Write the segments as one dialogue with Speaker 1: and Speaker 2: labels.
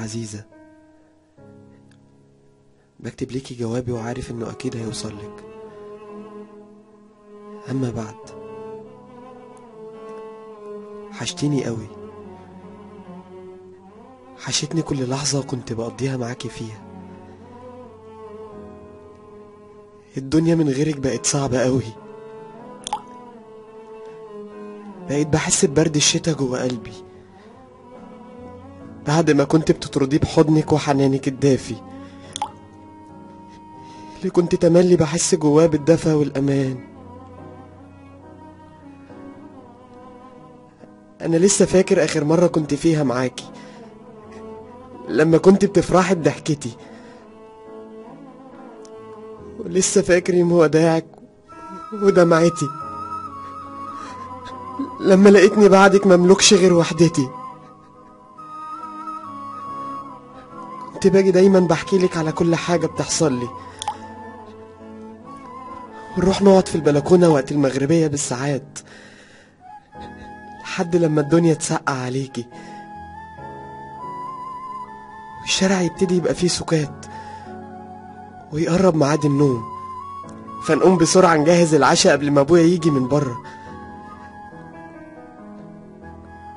Speaker 1: العزيزة، بكتب ليكي جوابي وعارف انه اكيد هيوصلك. اما بعد، حشتيني قوي، حشتني كل لحظة كنت بقضيها معاكي فيها. الدنيا من غيرك بقت صعبة قوي، بقيت بحس ببرد الشتا جوه قلبي بعد ما كنت بتطرديه بحضنك وحنانك الدافي اللي كنت تملي بحس جواه بالدفى والأمان. أنا لسه فاكر آخر مرة كنت فيها معاكي، لما كنت بتفرحي بضحكتي، ولسه فاكر يوم وداعك ودمعتي لما لقيتني بعدك مملكش غير وحدتي. كنت باجي دايما بحكيلك على كل حاجة بتحصل لي، ونروح نقعد في البلكونة وقت المغربية بالساعات لحد لما الدنيا تسقع عليكي والشارع يبتدي يبقى فيه سكات ويقرب ميعاد النوم، فنقوم بسرعة نجهز العشاء قبل ما ابويا يجي من بره.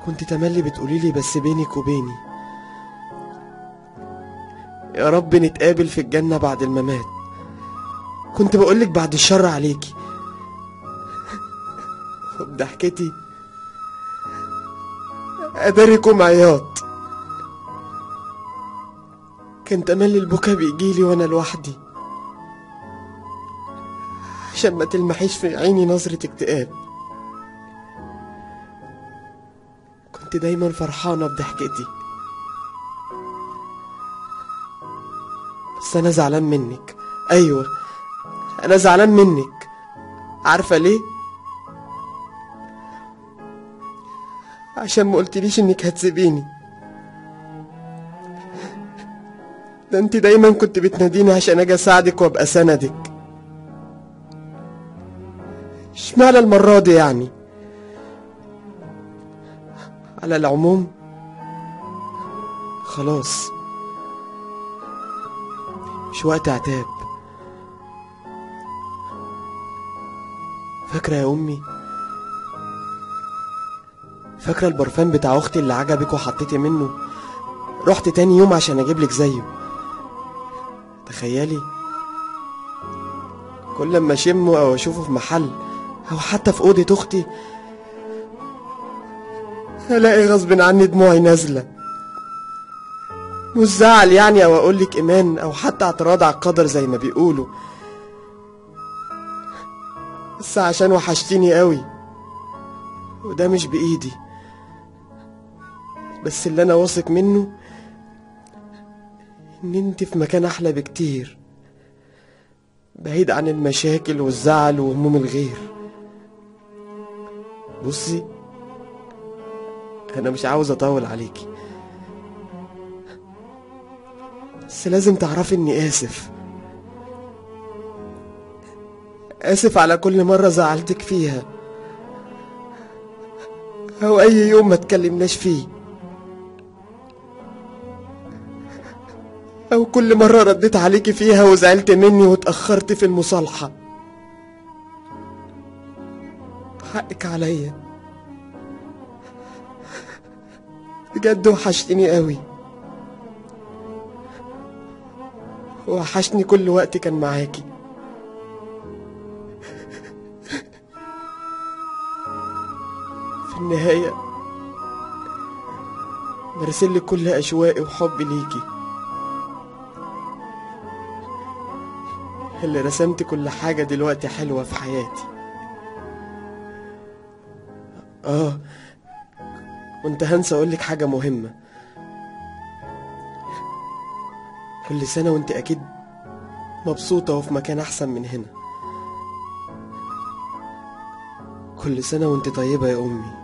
Speaker 1: كنت تملي بتقوليلي بس بينك وبيني يا رب نتقابل في الجنة بعد الممات. كنت بقولك بعد الشر عليكي وبضحكتي أداركم عياط. كان تملي البكا بيجيلي وانا لوحدي عشان ما تلمحيش في عيني نظرة اكتئاب. كنت دايما فرحانة بضحكتي، بس انا زعلان منك. ايوه، انا زعلان منك. عارفة ليه؟ عشان ما قلتليش انك هتسيبيني. ده انت دايما كنت بتناديني عشان اجي اساعدك وابقى سندك. اشمعنى المرة دي يعني؟ على العموم خلاص، مش وقت عتاب. فاكرة يا امي؟ فاكرة البرفان بتاع اختي اللي عجبك وحطيتي منه؟ رحت تاني يوم عشان اجيبلك زيه. تخيلي، كل لما اشمه او اشوفه في محل او حتى في اوضة اختي الاقي غصب عني دموعي نازلة. مش زعل يعني او اقولك ايمان او حتى اعتراض على القدر زي ما بيقولوا، بس عشان وحشتيني قوي وده مش بايدي. بس اللي انا واثق منه ان انت في مكان احلى بكتير، بعيد عن المشاكل والزعل وهموم الغير. بصي، انا مش عاوز اطول عليكي، بس لازم تعرفي اني اسف. اسف على كل مرة زعلتك فيها او اي يوم ما تكلمناش فيه، او كل مرة رديت عليكي فيها وزعلت مني واتأخرت في المصالحة. حقك عليا بجد، وحشتني قوي، وحشني كل وقت كان معاكي. في النهاية برسلك كل أشواقي وحبي ليكي، اللي رسمت كل حاجة دلوقتي حلوة في حياتي. كنت هنسى أقولك حاجة مهمة. كل سنة وانت أكيد مبسوطة وفي مكان أحسن من هنا. كل سنة وانت طيبة يا أمي.